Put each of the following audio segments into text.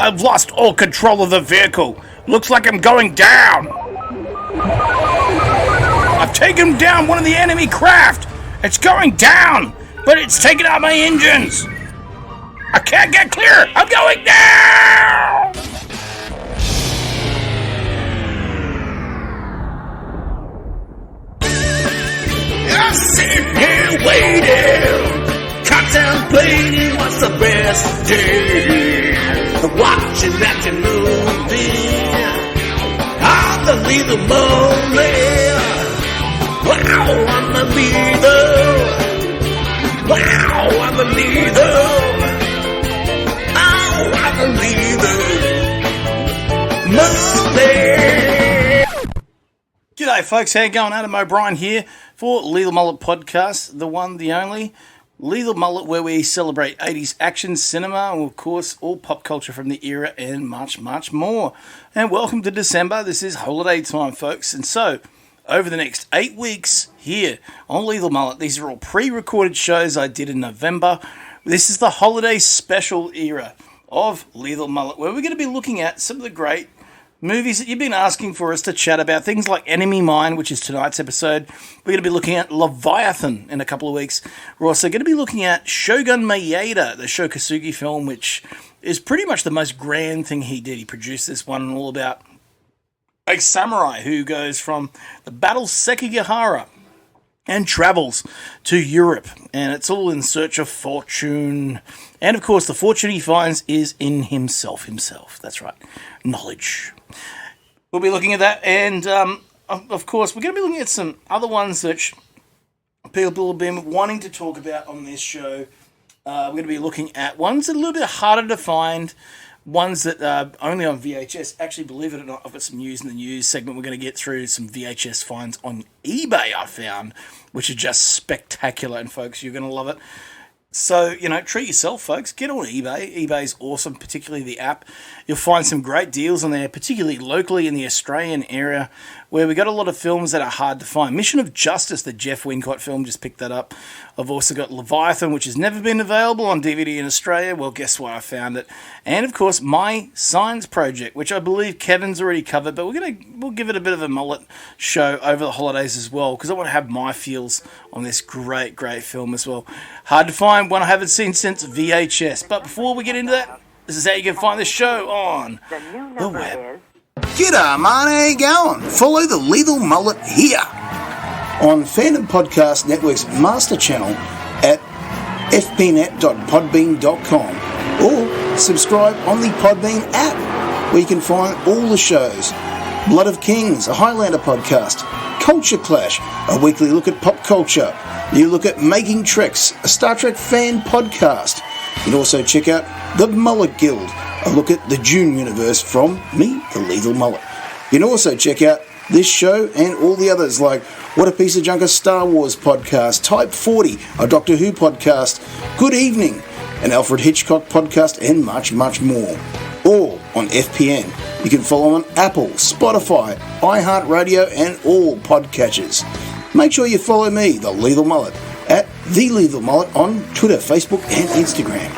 I've lost all control of the vehicle. Looks like I'm going down. I've taken down one of the enemy craft. It's going down, but it's taking out my engines. I can't get clear. I'm going down. I'm sitting here waiting, contemplating what's the best day. Watching that movie on the Lethal Mullet. Wow, I'm a leader. Wow, I'm a leader. Oh, I'm a leader. Mullet. G'day folks, how you going? Adam O'Brien here for Lethal Mullet Podcast, the one, the only Lethal Mullet, where we celebrate 80s action cinema and of course all pop culture from the era and much, much more. And welcome to December. This is holiday time, folks. And so, over the next 8 weeks here on Lethal Mullet, these are all pre-recorded shows I did in November. This is the holiday special era of Lethal Mullet, where we're going to be looking at some of the great movies that you've been asking for us to chat about. Things like Enemy Mine, which is tonight's episode. We're going to be looking at Leviathan in a couple of weeks. We're also going to be looking at Shogun Maeda, the Shokasugi film, which is pretty much the most grand thing he did. He produced this one all about a samurai who goes from the Battle Sekigahara and travels to Europe. And it's all in search of fortune. And of course, the fortune he finds is in himself. That's right. Knowledge. We'll be looking at that, and of course, we're going to be looking at some other ones that people have been wanting to talk about on this show. We're going to be looking at ones that are a little bit harder to find, ones that are only on VHS. Actually, believe it or not, I've got some news in the news segment. We're going to get through some VHS finds on eBay I found, which are just spectacular, and folks, you're going to love it. So, treat yourself, folks. Get on eBay. eBay's awesome, particularly the app. You'll find some great deals on there, particularly locally in the Australian area, where we got a lot of films that are hard to find. Mission of Justice, the Jeff Wincott film, just picked that up. I've also got Leviathan, which has never been available on DVD in Australia. Well, guess what? I found it. And, of course, My Science Project, which I believe Kevin's already covered, but we'll give it a bit of a mullet show over the holidays as well, because I want to have my feels on this great, great film as well. Hard to find, one I haven't seen since VHS. But before we get into that, this is how you can find this show on the web. G'day, man. How you going? Follow the Lethal Mullet here on Fandom Podcast Network's master channel at fpnet.podbean.com or subscribe on the Podbean app, where you can find all the shows. Blood of Kings, a Highlander podcast. Culture Clash, a weekly look at pop culture. You look at Making Treks, a Star Trek fan podcast. You can also check out The Mullet Guild, a look at the Dune universe from me, the Lethal Mullet. You can also check out this show and all the others like What a Piece of Junk, a Star Wars podcast, Type 40, a Doctor Who podcast, Good Evening, an Alfred Hitchcock podcast, and much, much more. All on FPN. You can follow on Apple, Spotify, iHeartRadio, and all podcatchers. Make sure you follow me, the Lethal Mullet, at The Lethal Mullet on Twitter, Facebook, and Instagram.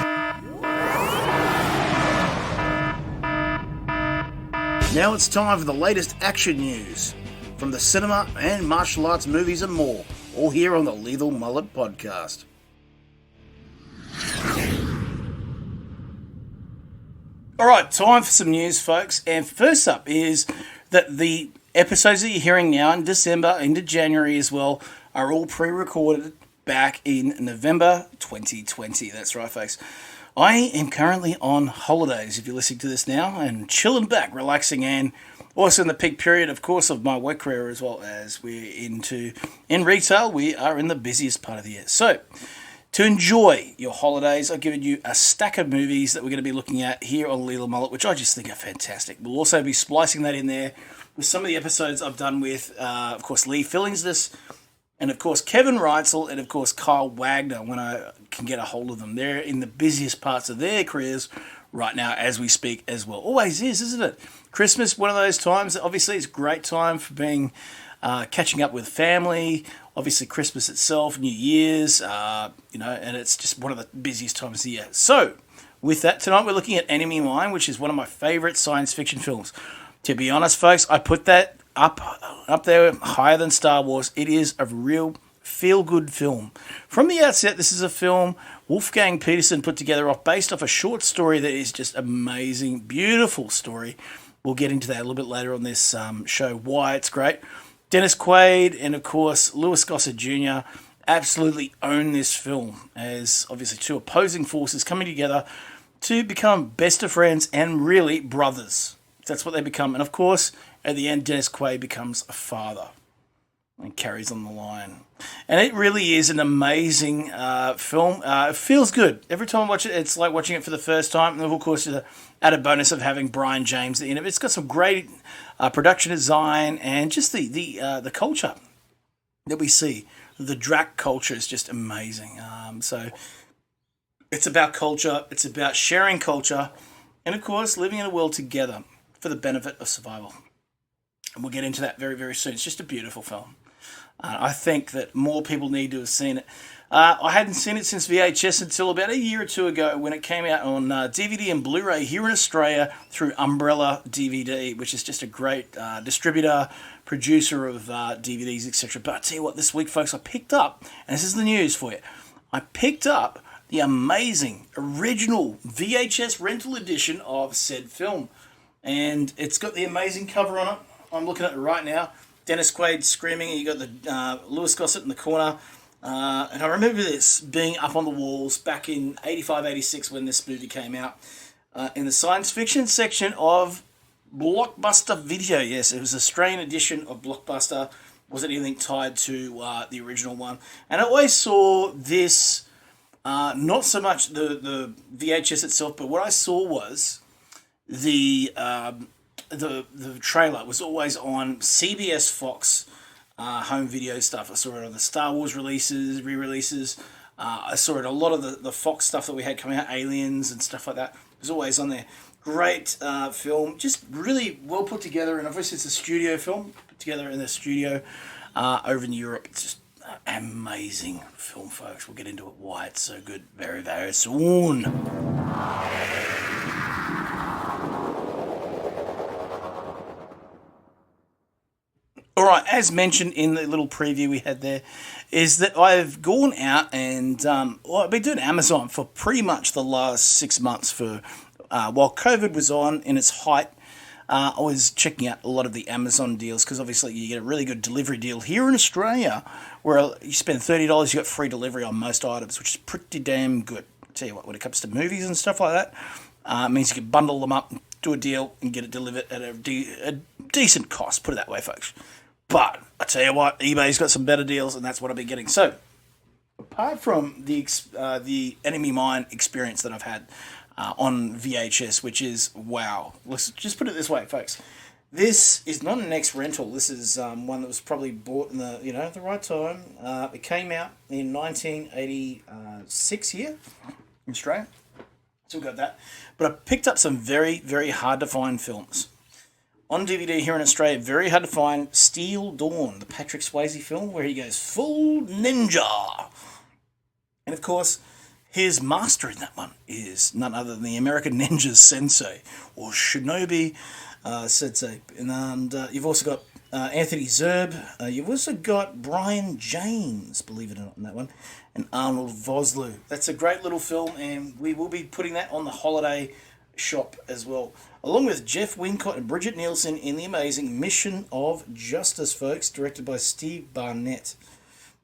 Now it's time for the latest action news from the cinema and martial arts movies and more, all here on the Lethal Mullet Podcast. Alright, time for some news, folks. And first up is that the episodes that you're hearing now in December into January as well are all pre-recorded back in November 2020. That's right, folks. I am currently on holidays, if you're listening to this now, and chilling back, relaxing, and also in the peak period, of course, of my work career, as well as we're in retail, we are in the busiest part of the year. So, to enjoy your holidays, I've given you a stack of movies that we're going to be looking at here on Lethal Mullet, which I just think are fantastic. We'll also be splicing that in there with some of the episodes I've done with, of course, Lee Fillingsness, and of course Kevin Reitzel, and of course Kyle Wagner, when I can get a hold of them. They're in the busiest parts of their careers right now as we speak as well. Always is, isn't it? Christmas, one of those times. Obviously, it's a great time for being catching up with family. Obviously, Christmas itself, New Year's, and it's just one of the busiest times of the year. So, With that, tonight we're looking at Enemy Mine, which is one of my favourite science fiction films. To be honest, folks, I put that up there higher than Star Wars. It is a real feel-good film. From the outset, this is a film Wolfgang Petersen put together based off a short story that is just amazing, beautiful story. We'll get into that a little bit later on this show, why it's great. Dennis Quaid and, of course, Louis Gossett Jr. absolutely own this film as, obviously, two opposing forces coming together to become best of friends and really brothers. That's what they become. And, of course, at the end, Dennis Quaid becomes a father and carries on the line. And it really is an amazing film. It feels good. Every time I watch it, it's like watching it for the first time. And, of course, the added bonus of having Brian James at the end of it. It's got some great production design and just the culture that we see. The Drac culture is just amazing. So it's about culture. It's about sharing culture. And, of course, living in a world together for the benefit of survival. And we'll get into that very, very soon. It's just a beautiful film. I think that more people need to have seen it. I hadn't seen it since VHS until about a year or two ago when it came out on DVD and Blu-ray here in Australia through Umbrella DVD, which is just a great distributor, producer of DVDs, etc. But I tell you what, this week, folks, I picked up, and this is the news for you, I picked up the amazing original VHS rental edition of said film. And it's got the amazing cover on it. I'm looking at it right now. Dennis Quaid screaming, and you got the Louis Gossett in the corner. And I remember this being up on the walls back in 85, 86 when this movie came out. In the science fiction section of Blockbuster Video. Yes, it was an Australian edition of Blockbuster. Wasn't anything tied to the original one. And I always saw this, not so much the VHS itself, but what I saw was the trailer was always on CBS Fox home video stuff. I saw it on the Star Wars releases, re-releases. I saw it a lot of the Fox stuff that we had coming out, Aliens and stuff like that. It was always on there. Great film, just really well put together, and obviously it's a studio film put together in the studio over in Europe. It's just an amazing film, folks. We'll get into it, why it's so good very, very soon. All right, as mentioned in the little preview we had there, is that I've gone out and I've been doing Amazon for pretty much the last 6 months. For while COVID was on in its height, I was checking out a lot of the Amazon deals because obviously you get a really good delivery deal here in Australia where you spend $30, you get free delivery on most items, which is pretty damn good. I'll tell you what, when it comes to movies and stuff like that, it means you can bundle them up, do a deal, and get it delivered at a decent cost. Put it that way, folks. But I tell you what, eBay's got some better deals, and that's what I've been getting. So, apart from the Enemy Mine experience that I've had on VHS, which is wow. Let's just put it this way, folks. This is not an ex-rental. This is one that was probably bought in the right time. It came out in 1986 here in Australia. So we got that. But I picked up some very, very hard to find films. On DVD here in Australia, very hard to find, Steel Dawn, the Patrick Swayze film, where he goes full ninja. And of course, his master in that one is none other than the American Ninja Sensei, or Shinobi Sensei. And you've also got Anthony Zerbe. You've also got Brian James, believe it or not, in that one, and Arnold Vosloo. That's a great little film, and we will be putting that on the holiday shop as well, along with Jeff Wincott and Bridget Nielsen in the amazing Mission of Justice, folks, directed by Steve Barnett.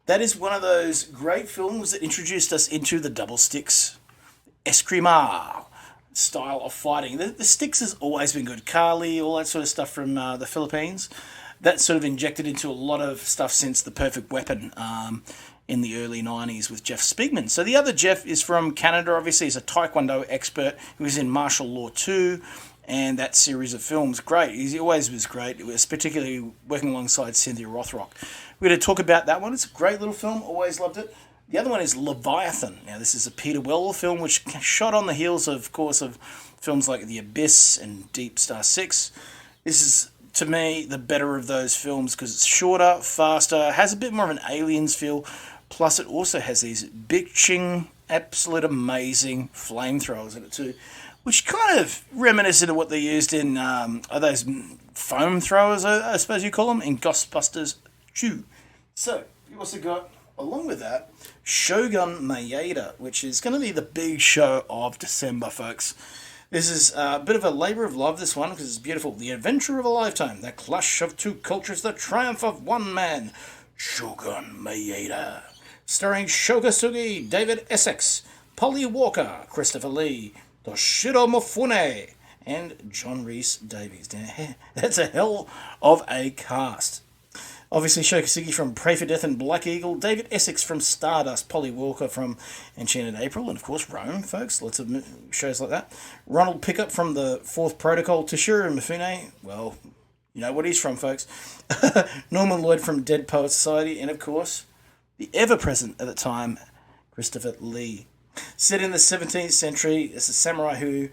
That is one of those great films that introduced us into the double sticks, eskrima style of fighting. The sticks has always been good. Kali, all that sort of stuff from the Philippines. That sort of injected into a lot of stuff since The Perfect Weapon in the early 90s with Jeff Spigman. So the other Jeff is from Canada, obviously. He's a Taekwondo expert who was in Martial Law 2 and that series of films. Great. He always was great. It was particularly working alongside Cynthia Rothrock. We're going to talk about that one. It's a great little film. Always loved it. The other one is Leviathan. Now, this is a Peter Weller film, which shot on the heels, of course, of films like The Abyss and Deep Star 6. This is, to me, the better of those films because it's shorter, faster, has a bit more of an Aliens feel. Plus, it also has these bitching absolute amazing flamethrowers in it too, which kind of reminiscent of what they used in are those foam throwers, I suppose you call them, in Ghostbusters 2. So you also got, along with that, Shogun Maeda, which is going to be the big show of December, folks. This is a bit of a labour of love, this one, because it's beautiful. The adventure of a lifetime, the clash of two cultures, the triumph of one man, Shogun Maeda. Starring Shokasugi, David Essex, Polly Walker, Christopher Lee, Toshiro Mifune, and John Rhys Davies. That's a hell of a cast. Obviously, Shokasugi from Pray for Death and Black Eagle, David Essex from Stardust, Polly Walker from Enchanted April, and of course Rome, folks. Lots of shows like that. Ronald Pickup from The Fourth Protocol, Toshiro Mifune, well, you know what he's from, folks. Norman Lloyd from Dead Poets Society, and of course, the ever-present at the time, Christopher Lee. Set in the 17th century, as a samurai who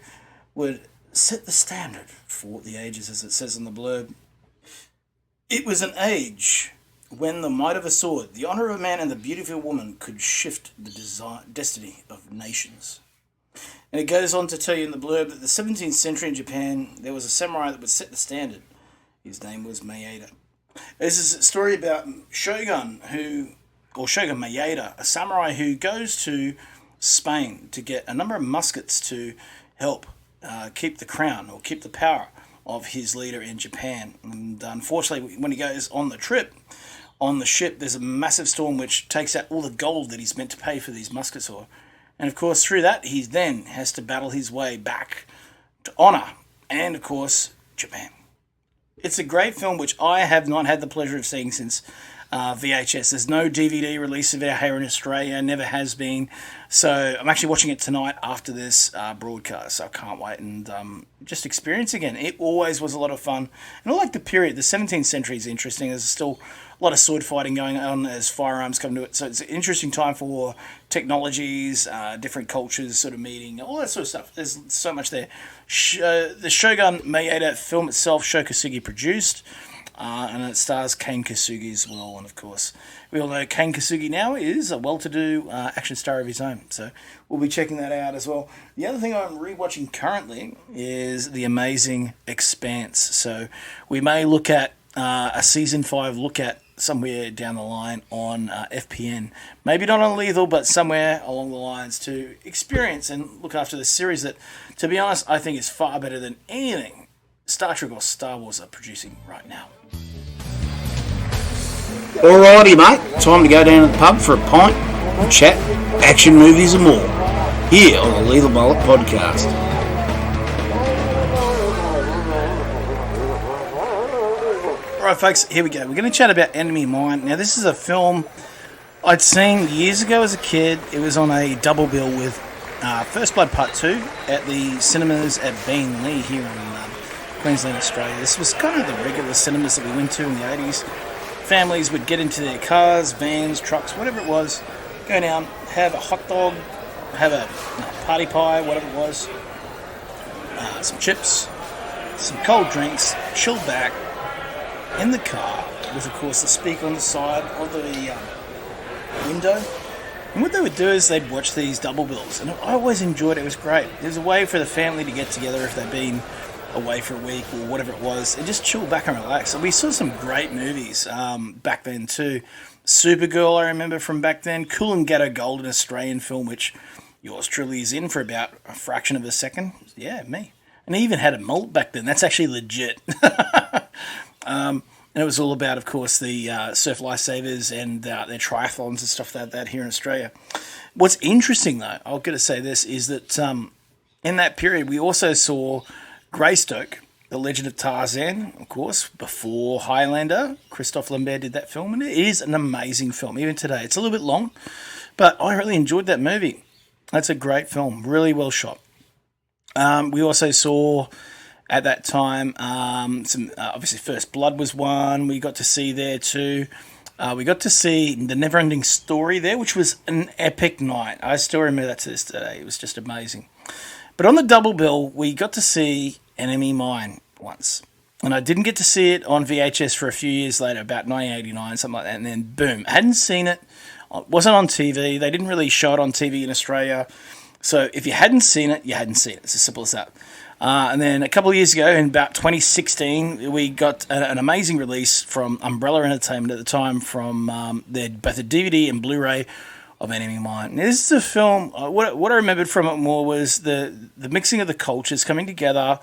would set the standard for the ages, as it says in the blurb. It was an age when the might of a sword, the honour of a man, and the beauty of a woman could shift the destiny of nations. And it goes on to tell you in the blurb that the 17th century in Japan, there was a samurai that would set the standard. His name was Maeda. This is a story about Shogun Maeda, a samurai who goes to Spain to get a number of muskets to help keep the crown or keep the power of his leader in Japan. And unfortunately, when he goes on the trip, on the ship, there's a massive storm which takes out all the gold that he's meant to pay for these muskets for. And of course, through that, he then has to battle his way back to honour and, of course, Japan. It's a great film which I have not had the pleasure of seeing since VHS. There's no DVD release of it here in Australia, never has been. So I'm actually watching it tonight after this broadcast, so I can't wait and just experience again. It always was a lot of fun. And I like the period. The 17th century is interesting. There's still a lot of sword fighting going on as firearms come to it. So it's an interesting time for technologies, different cultures sort of meeting, all that sort of stuff. There's so much there. The Shogun Maeda film itself, Shokasugi produced. And it stars Kane Kasugi as well. And of course, we all know Kane Kasugi now is a well-to-do action star of his own. So we'll be checking that out as well. The other thing I'm rewatching currently is The Amazing Expanse. So we may look at a season 5 look at somewhere down the line on FPN. Maybe not on Lethal, but somewhere along the lines to experience and look after the series that, to be honest, I think is far better than anything Star Trek or Star Wars are producing right now. Alrighty, mate. Time to go down to the pub for a pint, chat, action movies and more. Here on the Lethal Mullet podcast. Alright, folks, here we go. We're going to chat about Enemy Mine. Now, this is a film I'd seen years ago as a kid. It was on a double bill with First Blood Part 2 at the cinemas at Beenleigh here in Queensland, Australia. This was kind of the regular cinemas that we went to in the 80s. Families would get into their cars, vans, trucks, whatever it was, go down, have a hot dog, have a party pie, whatever it was, some chips, some cold drinks, chill back in the car with, of course, the speaker on the side of the window. And what they would do is they'd watch these double bills. And I always enjoyed it. It was great. It was a way for the family to get together if they'd been away for a week or whatever it was, and just chill back and relax. So we saw some great movies back then too. Supergirl, I remember from back then. Cool and Ghetto Gold, an Australian film, which yours truly is in for about a fraction of a second. Yeah, me. And he even had a mullet back then. That's actually legit. And it was all about, of course, the surf lifesavers and their triathlons and stuff like that here in Australia. What's interesting, though, I've got to say this, is that in that period we also saw Greystoke, The Legend of Tarzan, of course, before Highlander. Christophe Lambert did that film, and it is an amazing film, even today. It's a little bit long, but I really enjoyed that movie. That's a great film, really well shot. We also saw, at that time, some obviously First Blood was one we got to see there too. We got to see The Neverending Story there, which was an epic night. I still remember that to this day. It was just amazing. But on the double bill, we got to see Enemy Mine once. And I didn't get to see it on VHS for a few years later, about 1989, something like that. And then, boom, I hadn't seen it It wasn't on TV. They didn't really show it on TV in Australia. So if you hadn't seen it, you hadn't seen it. It's as simple as that. And then a couple of years ago, in about 2016, we got an amazing release from Umbrella Entertainment at the time from both the DVD and Blu-ray of Enemy Mine. Now, this is a film, what I remembered from it more was the mixing of the cultures coming together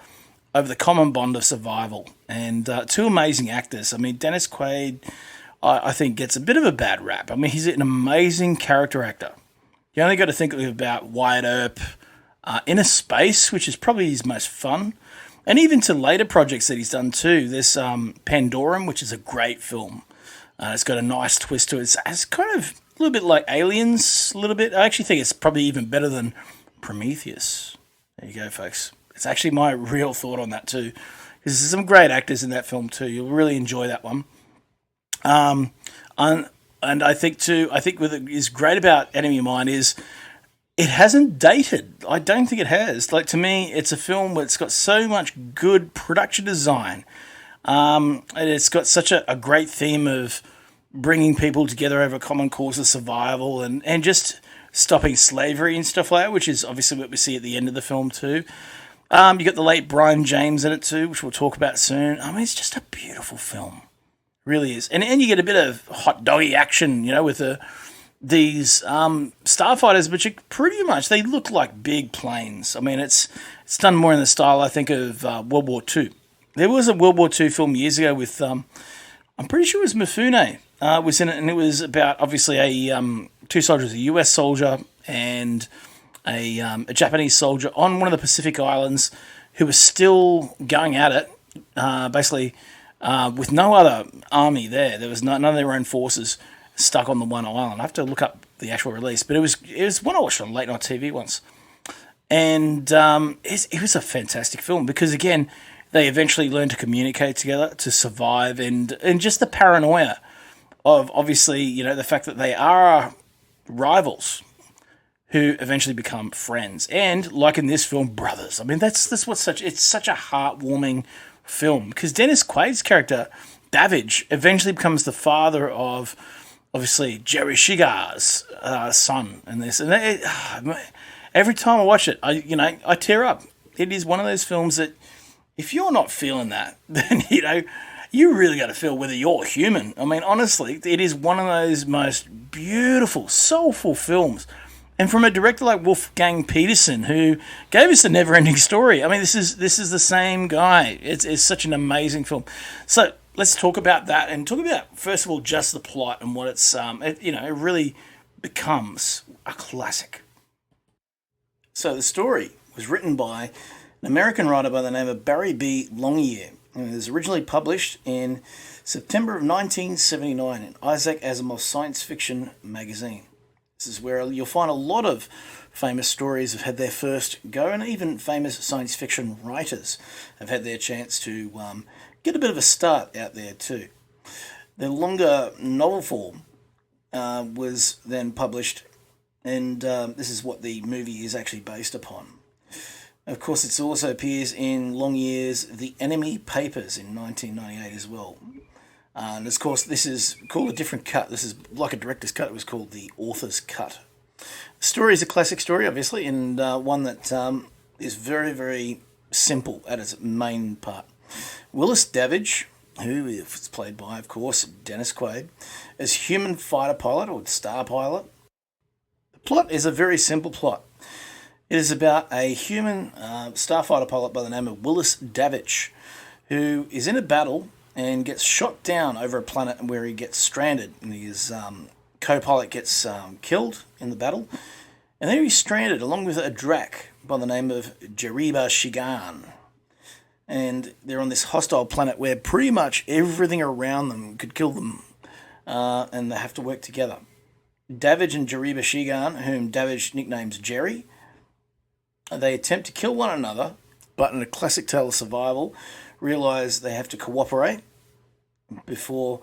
over the common bond of survival. And two amazing actors. I mean, Dennis Quaid, I think, gets a bit of a bad rap. I mean, he's an amazing character actor. You only got to think about Wyatt Earp, Inner Space, which is probably his most fun, and even to later projects that he's done too. There's Pandorum, which is a great film. It's got a nice twist to it. It's kind of a little bit like Aliens, a little bit. I actually think it's probably even better than Prometheus. There you go, folks. It's actually my real thought on that too. There's some great actors in that film too. You'll really enjoy that one. And I think what is great about Enemy Mine is it hasn't dated. I don't think it has. Like, to me, it's a film where it's got so much good production design. And it's got such a great theme of bringing people together over a common cause of survival and just stopping slavery and stuff like that, which is obviously what we see at the end of the film too. You got the late Brian James in it too, which we'll talk about soon. I mean, it's just a beautiful film. It really is. And you get a bit of hot doggy action, with these starfighters, which are pretty much, they look like big planes. I mean, it's done more in the style, I think, of World War II. There was a World War II film years ago with, I'm pretty sure it was Mifune was in it, and it was about, obviously, two soldiers, a US soldier and a Japanese soldier on one of the Pacific Islands who was still going at it, basically, with no other army there. There was none of their own forces stuck on the one island. I have to look up the actual release, but it was one I watched on late night TV once. And it was a fantastic film because, again, they eventually learned to communicate together, to survive, and just the paranoia of, obviously, the fact that they are rivals who eventually become friends. And, like in this film, brothers. I mean, that's what's it's such a heartwarming film because Dennis Quaid's character, Davidge, eventually becomes the father of, obviously, Jerry Shigar's son in this. And every time I watch it, I tear up. It is one of those films that, if you're not feeling that, then, you really got to feel whether you're human. I mean, honestly, it is one of those most beautiful, soulful films. And from a director like Wolfgang Petersen, who gave us The Never-Ending Story. I mean, this is the same guy. It's such an amazing film. So let's talk about that and talk about, first of all, just the plot and what it's, it really becomes a classic. So the story was written by an American writer by the name of Barry B. Longyear. And it was originally published in September of 1979 in Isaac Asimov's science fiction magazine. This is where you'll find a lot of famous stories have had their first go, and even famous science fiction writers have had their chance to get a bit of a start out there too. The longer novel form was then published, and this is what the movie is actually based upon. Of course, it also appears in Longyear's The Enemy Papers in 1998 as well. And of course, this is called a different cut. This is like a director's cut. It was called the author's cut. The story is a classic story, obviously, and one that is very, very simple at its main part. Willis Davidge, who is played by, of course, Dennis Quaid, is human fighter pilot or star pilot. The plot is a very simple plot. It is about a human starfighter pilot by the name of Willis Davidge, who is in a battle and gets shot down over a planet where he gets stranded. And his co-pilot gets killed in the battle. And then he's stranded along with a Drac by the name of Jeriba Shigan. And they're on this hostile planet where pretty much everything around them could kill them. And they have to work together. Davidge and Jeriba Shigan, whom Davidge nicknames Jerry, they attempt to kill one another, but in a classic tale of survival, realise they have to cooperate before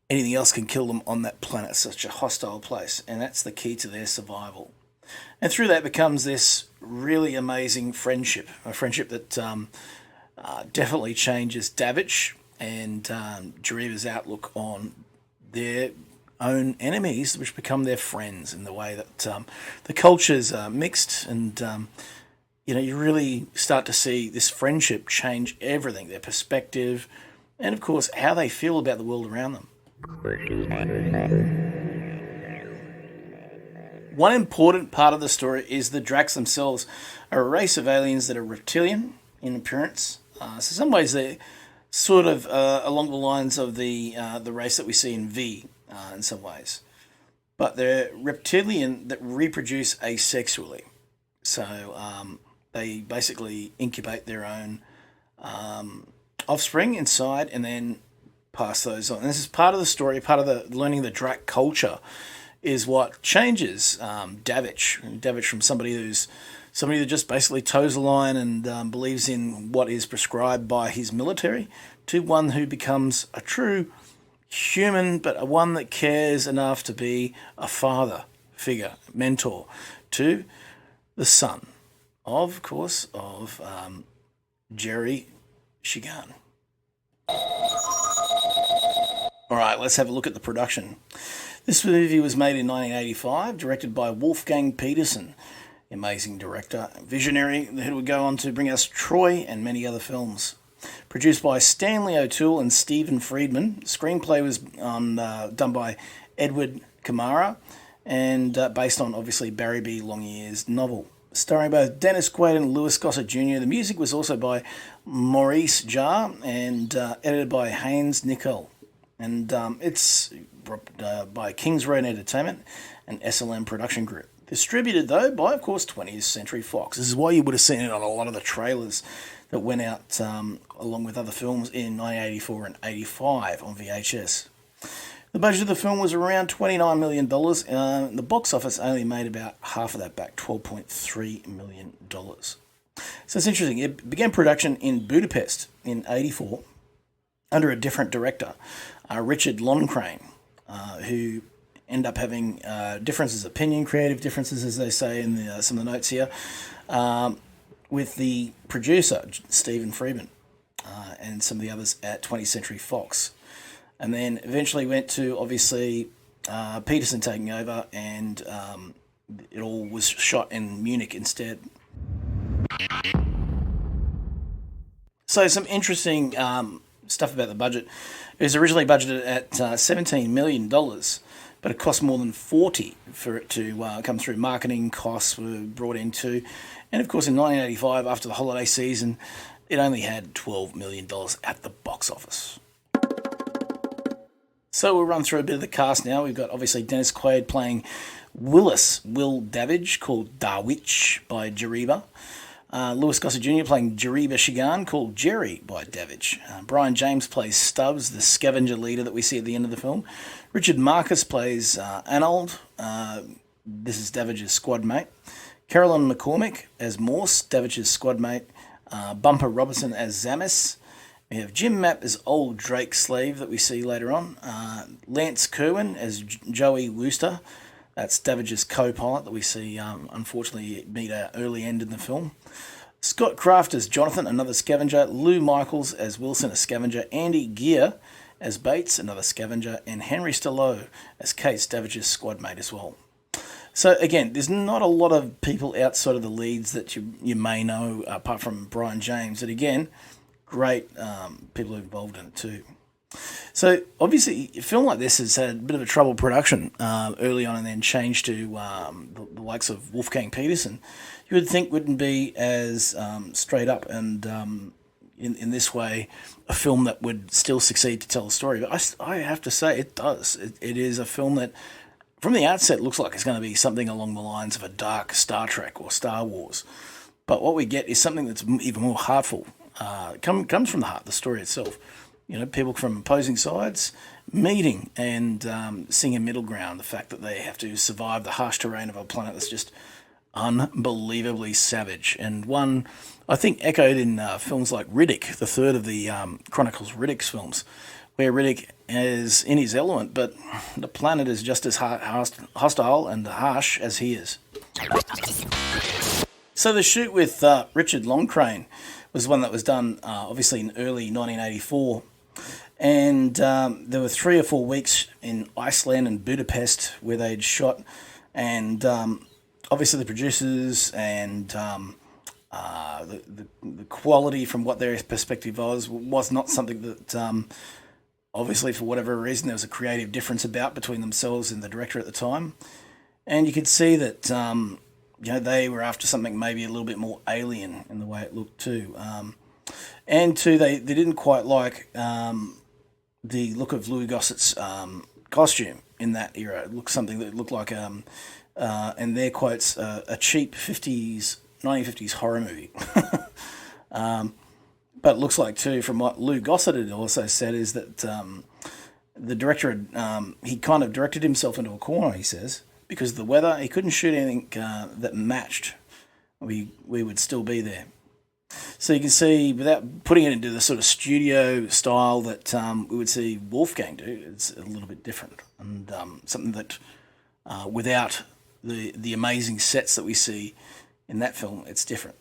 anything else can kill them on that planet, such a hostile place, and that's the key to their survival. And through that becomes this really amazing friendship, a friendship that definitely changes Davidge and Jeriba's outlook on their own enemies, which become their friends in the way that the cultures are mixed, and you really start to see this friendship change everything, their perspective, and of course how they feel about the world around them. One important part of the story is the Dracs themselves are a race of aliens that are reptilian in appearance. So in some ways they're sort of along the lines of the race that we see in V in some ways. But they're reptilian that reproduce asexually. So they basically incubate their own offspring inside and then pass those on. And this is part of the story, part of the learning the Drac culture is what changes Davich from somebody that just basically toes the line and believes in what is prescribed by his military, to one who becomes a true human, but one that cares enough to be a father figure, mentor to the son, of course, of Jerry Shigan. All right, let's have a look at the production. This movie was made in 1985, directed by Wolfgang Petersen, amazing director, visionary, who would go on to bring us Troy and many other films. Produced by Stanley O'Toole and Stephen Friedman. Screenplay was done by Edward Kamara and based on, obviously, Barry B. Longyear's novel. Starring both Dennis Quaid and Louis Gossett Jr. The music was also by Maurice Jarre and edited by Haynes Nickel. And it's by Kings Road Entertainment and SLM Production Group. Distributed, though, by, of course, 20th Century Fox. This is why you would have seen it on a lot of the trailers that went out along with other films in 1984 and 85 on VHS. The budget of the film was around $29 million. The box office only made about half of that back, $12.3 million. So it's interesting. It began production in Budapest in 1984 under a different director, Richard Loncraine, who end up having differences, creative differences, as they say in some of the notes here, with the producer, Stephen Friedman, and some of the others at 20th Century Fox. And then eventually went to, obviously, Petersen taking over, and it all was shot in Munich instead. So some interesting stuff about the budget. It was originally budgeted at $17 million, but it cost more than $40 for it to come through. Marketing costs were brought into, and of course in 1985, after the holiday season, it only had $12 million at the box office. So we'll run through a bit of the cast now. We've got obviously Dennis Quaid playing Will Davidge, called Darwich by Jariba. Louis Gossett Jr. playing Jariba Shigan, called Jerry by Davidge. Brian James plays Stubbs, the scavenger leader that we see at the end of the film. Richard Marcus plays Arnold. This is Davidge's squad mate. Carolyn McCormick as Morse, Davidge's squad mate. Bumper Robertson as Zamis. We have Jim Mapp as Old Drake Slave that we see later on. Lance Kerwin as Joey Wooster. That's Davidge's co-pilot that we see, unfortunately, meet an early end in the film. Scott Kraft as Jonathan, another scavenger. Lou Michaels as Wilson, a scavenger. Andy Gear as Bates, another scavenger. And Henry Stello as Case, Davidge's squad mate as well. So, again, there's not a lot of people outside of the leads that you may know, apart from Brian James. And, again, great people involved in it too. So obviously a film like this has had a bit of a troubled production early on and then changed to the likes of Wolfgang Petersen. You would think wouldn't be as straight up and in this way a film that would still succeed to tell a story. But I have to say it does. It is a film that from the outset looks like it's going to be something along the lines of a dark Star Trek or Star Wars. But what we get is something that's even more heartful. Comes from the heart, the story itself. You know, people from opposing sides meeting and seeing a middle ground. The fact that they have to survive the harsh terrain of a planet that's just unbelievably savage. And one, I think, echoed in films like Riddick, the third of the Chronicles Riddick's films, where Riddick is in his element, but the planet is just as hostile and harsh as he is. So the shoot with Richard Loncraine was one that was done, obviously, in early 1984. And there were 3 or 4 weeks in Iceland and Budapest where they'd shot, and obviously the producers and the quality from what their perspective was not something that obviously for whatever reason there was a creative difference about between themselves and the director at the time, and you could see that they were after something maybe a little bit more alien in the way it looked too, and too they didn't quite like the look of Louis Gossett's costume in that era. It looked something that looked like and their quotes, a cheap 1950s horror movie. But it looks like, too, from what Lou Gossett had also said, is that the director had, he kind of directed himself into a corner, he says, because of the weather. He couldn't shoot anything that matched. We would still be there. So you can see, without putting it into the sort of studio style that we would see Wolfgang do, it's a little bit different. And something that, without the amazing sets that we see in that film, it's different.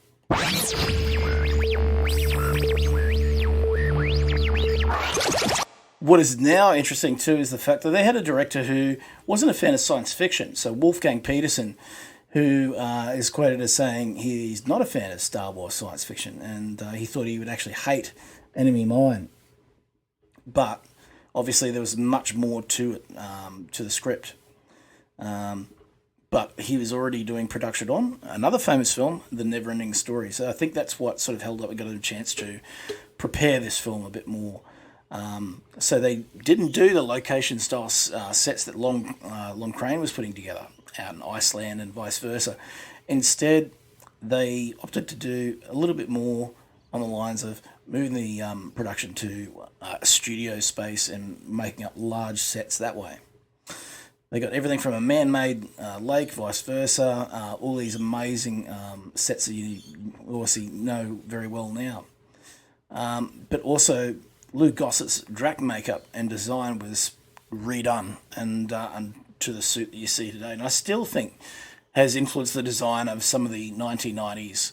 What is now interesting too is the fact that they had a director who wasn't a fan of science fiction. So Wolfgang Petersen, who is quoted as saying he's not a fan of Star Wars science fiction, and he thought he would actually hate Enemy Mine. But obviously there was much more to it, to the script. But he was already doing production on another famous film, The Neverending Story. So I think that's what sort of held up and got him a chance to prepare this film a bit more. So they didn't do the location-style sets that Lon Crane was putting together out in Iceland and vice versa. Instead, they opted to do a little bit more on the lines of moving the production to a studio space and making up large sets that way. They got everything from a man-made lake, vice versa, all these amazing sets that you obviously know very well now. But also, Lou Gossett's Drac makeup and design was redone and to the suit that you see today. And I still think has influenced the design of some of the 1990s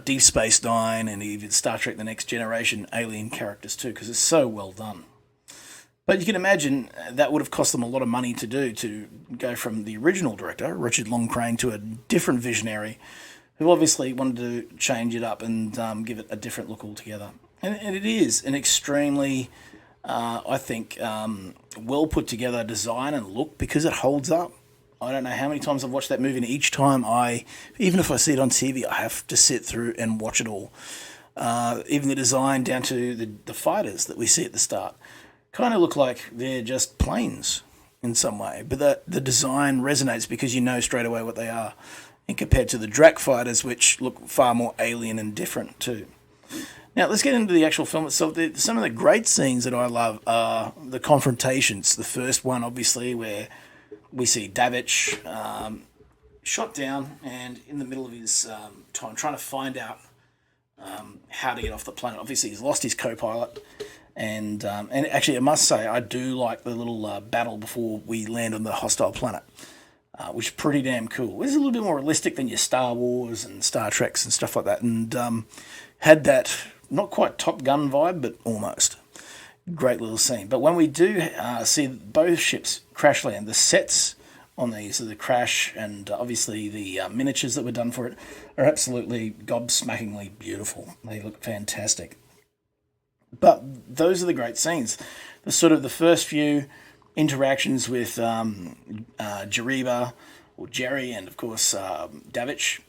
Deep Space Nine and even Star Trek The Next Generation alien characters too, because it's so well done. But you can imagine that would have cost them a lot of money to do, to go from the original director, Richard Lon Crane, to a different visionary who obviously wanted to change it up and give it a different look altogether. And it is an extremely, I think, well put together design and look because it holds up. I don't know how many times I've watched that movie, and each time even if I see it on TV, I have to sit through and watch it all. Even the design down to the fighters that we see at the start kind of look like they're just planes in some way, but the design resonates because you know straight away what they are, and compared to the Drac fighters, which look far more alien and different too. Now let's get into the actual film itself. Some of the great scenes that I love are the confrontations. The first one, obviously, where we see Davich shot down and in the middle of his time trying to find out how to get off the planet. Obviously, he's lost his co-pilot. And actually, I must say, I do like the little battle before we land on the hostile planet, which is pretty damn cool. It's a little bit more realistic than your Star Wars and Star Treks and stuff like that, and had that not quite Top Gun vibe, but almost. Great little scene. But when we do see both ships crash land, the sets on these, the crash and obviously the miniatures that were done for it, are absolutely gobsmackingly beautiful. They look fantastic. But those are the great scenes. The sort of the first few interactions with Jariba or Jerry and of course Davich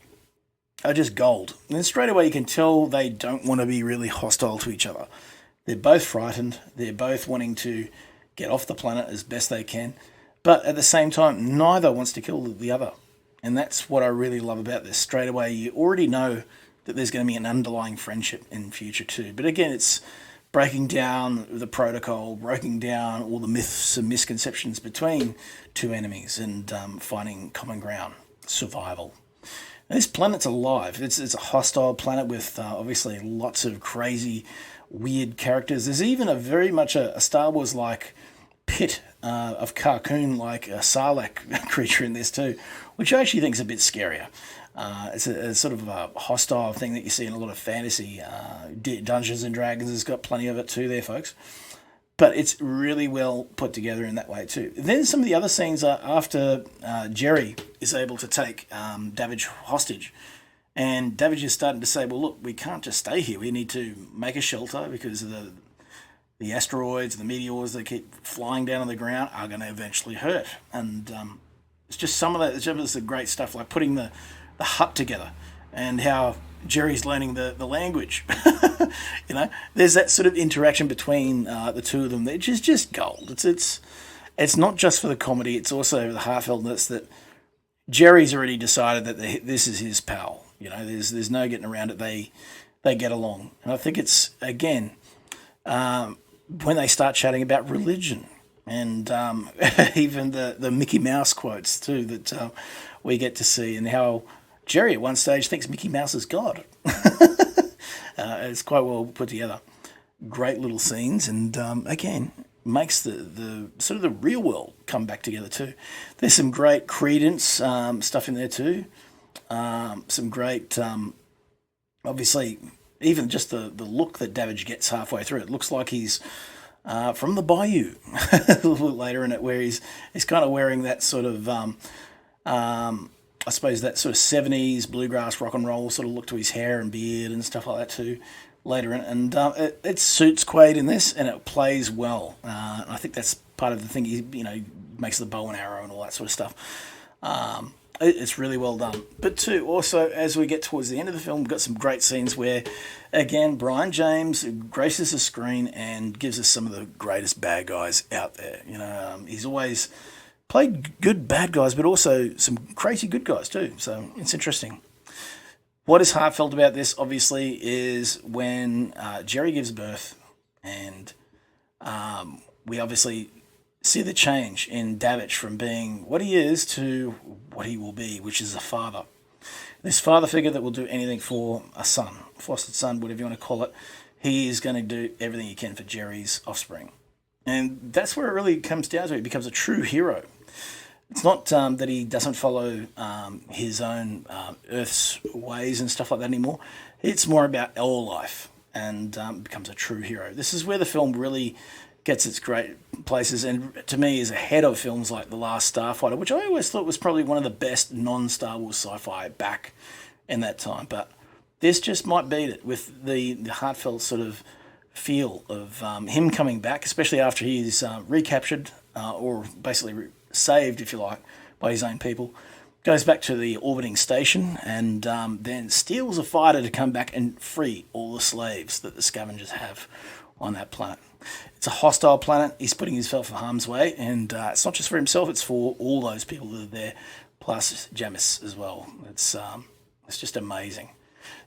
are just gold. And then straight away you can tell they don't want to be really hostile to each other. They're both frightened. They're both wanting to get off the planet as best they can. But at the same time, neither wants to kill the other. And that's what I really love about this. Straight away you already know that there's going to be an underlying friendship in future too. But again, it's breaking down the protocol, breaking down all the myths and misconceptions between two enemies and finding common ground, survival. Now, this planet's alive. It's a hostile planet with obviously lots of crazy, weird characters. There's even very much a Star Wars-like pit of Carcoon, like a Sarlacc creature in this too, which I actually think is a bit scarier. It's a sort of a hostile thing that you see in a lot of fantasy. Dungeons and Dragons has got plenty of it too there, folks. But it's really well put together in that way too. Then some of the other scenes are after Jerry is able to take Davidge hostage. And Davidge is starting to say, well, look, we can't just stay here. We need to make a shelter because of the asteroids, the meteors that keep flying down on the ground are going to eventually hurt. And it's just some of that. It's the great stuff, like putting the hut together and how Jerry's learning the language. There's that sort of interaction between the two of them, which is just gold. It's not just for the comedy; it's also the heartfeltness that Jerry's already decided that this is his pal. There's no getting around it. They get along, and I think it's again when they start chatting about religion and even the Mickey Mouse quotes too that we get to see, and how Jerry at one stage thinks Mickey Mouse is God. It's quite well put together. Great little scenes, and again, makes the sort of the real world come back together too. There's some great Credence stuff in there too. Some great, obviously, even just the look that Davidge gets halfway through. It looks like he's from the Bayou a little bit later in it, where he's kind of wearing that sort of I suppose that sort of 70s bluegrass rock and roll sort of look to his hair and beard and stuff like that too later in. And it suits Quaid in this, and it plays well. I think that's part of the thing. He makes the bow and arrow and all that sort of stuff. It's really well done. But too, also, as we get towards the end of the film, we've got some great scenes where, again, Brian James graces the screen and gives us some of the greatest bad guys out there. He's always played good bad guys, but also some crazy good guys too. So it's interesting. What is heartfelt about this, obviously, is when Jerry gives birth, and we obviously see the change in Davidge from being what he is to what he will be, which is a father. This father figure that will do anything for a son, fostered son, whatever you want to call it. He is going to do everything he can for Jerry's offspring. And that's where it really comes down to. He becomes a true hero. It's not that he doesn't follow his own Earth's ways and stuff like that anymore. It's more about our life, and becomes a true hero. This is where the film really gets its great places, and to me is ahead of films like The Last Starfighter, which I always thought was probably one of the best non-Star Wars sci-fi back in that time. But this just might beat it with the heartfelt sort of feel of him coming back, especially after he's recaptured or basically saved, if you like, by his own people. Goes back to the orbiting station and then steals a fighter to come back and free all the slaves that the scavengers have on that planet. It's a hostile planet. He's putting himself in harm's way, and it's not just for himself, it's for all those people that are there, plus Jamis as well. It's just amazing.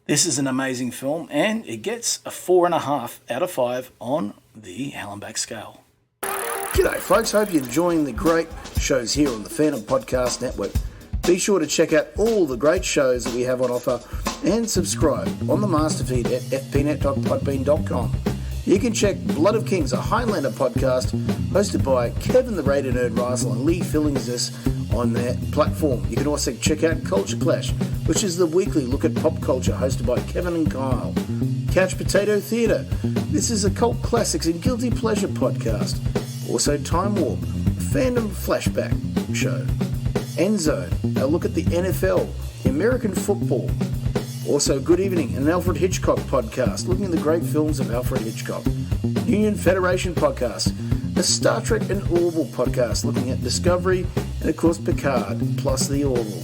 This is an amazing film, and it gets a 4.5 out of 5 on the Hallenbach scale. G'day folks, hope you're enjoying the great shows here on the Phantom Podcast Network. Be sure to check out all the great shows that we have on offer and subscribe on the master feed at fpnet.podbean.com. You can check Blood of Kings, a Highlander podcast hosted by Kevin the Raider Nerd Riesel and Lee Fillingsis on that platform. You can also check out Culture Clash, which is the weekly look at pop culture hosted by Kevin and Kyle. Couch Potato Theatre, this is a cult classics and guilty pleasure podcast. Also Time Warp, Fandom Flashback show. Endzone, a look at the NFL, the American football. Also Good Evening, an Alfred Hitchcock podcast, looking at the great films of Alfred Hitchcock. Union Federation podcast, a Star Trek and Orville podcast, looking at Discovery and of course Picard, plus the Orville.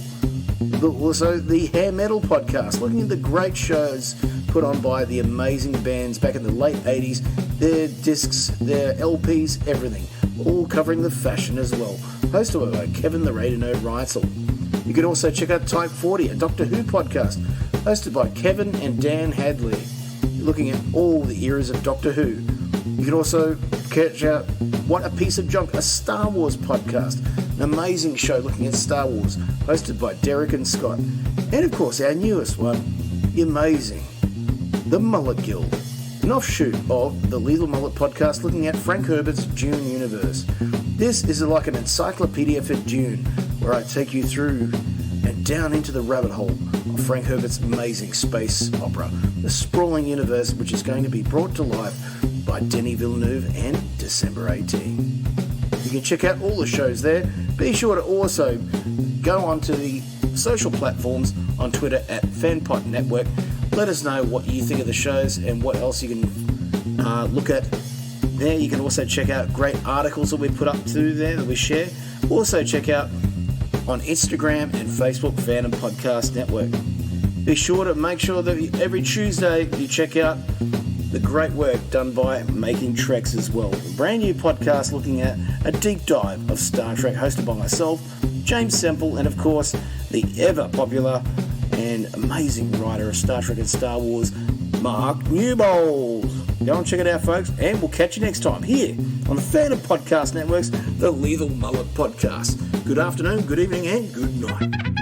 Also the Hair Metal podcast, looking at the great shows put on by the amazing bands back in the late 80s, their discs, their LPs, everything, all covering the fashion as well, hosted by Kevin the Raider Nerd Reitzel. You can also check out Type 40, a Doctor Who podcast, hosted by Kevin and Dan Hadley, looking at all the eras of Doctor Who. You can also catch out What a Piece of Junk, a Star Wars podcast, an amazing show looking at Star Wars, hosted by Derek and Scott. And of course our newest one, the amazing The Mullet Guild, an offshoot of the Lethal Mullet podcast looking at Frank Herbert's Dune universe. This is like an encyclopedia for Dune, where I take you through and down into the rabbit hole of Frank Herbert's amazing space opera, The Sprawling Universe, which is going to be brought to life by Denis Villeneuve and December 18. You can check out all the shows there. Be sure to also go onto the social platforms on Twitter at FanPod Network. Let us know what you think of the shows and what else you can look at there. You can also check out great articles that we put up to there that we share. Also check out on Instagram and Facebook, Phantom Podcast Network. Be sure to make sure that every Tuesday you check out the great work done by Making Treks as well. A brand new podcast looking at a deep dive of Star Trek, hosted by myself, James Semple, and of course the ever popular and amazing writer of Star Trek and Star Wars, Mark Newbold. Go and check it out, folks, and we'll catch you next time here on the Phantom Podcast Network's The Lethal Mullet Podcast. Good afternoon, good evening, and good night.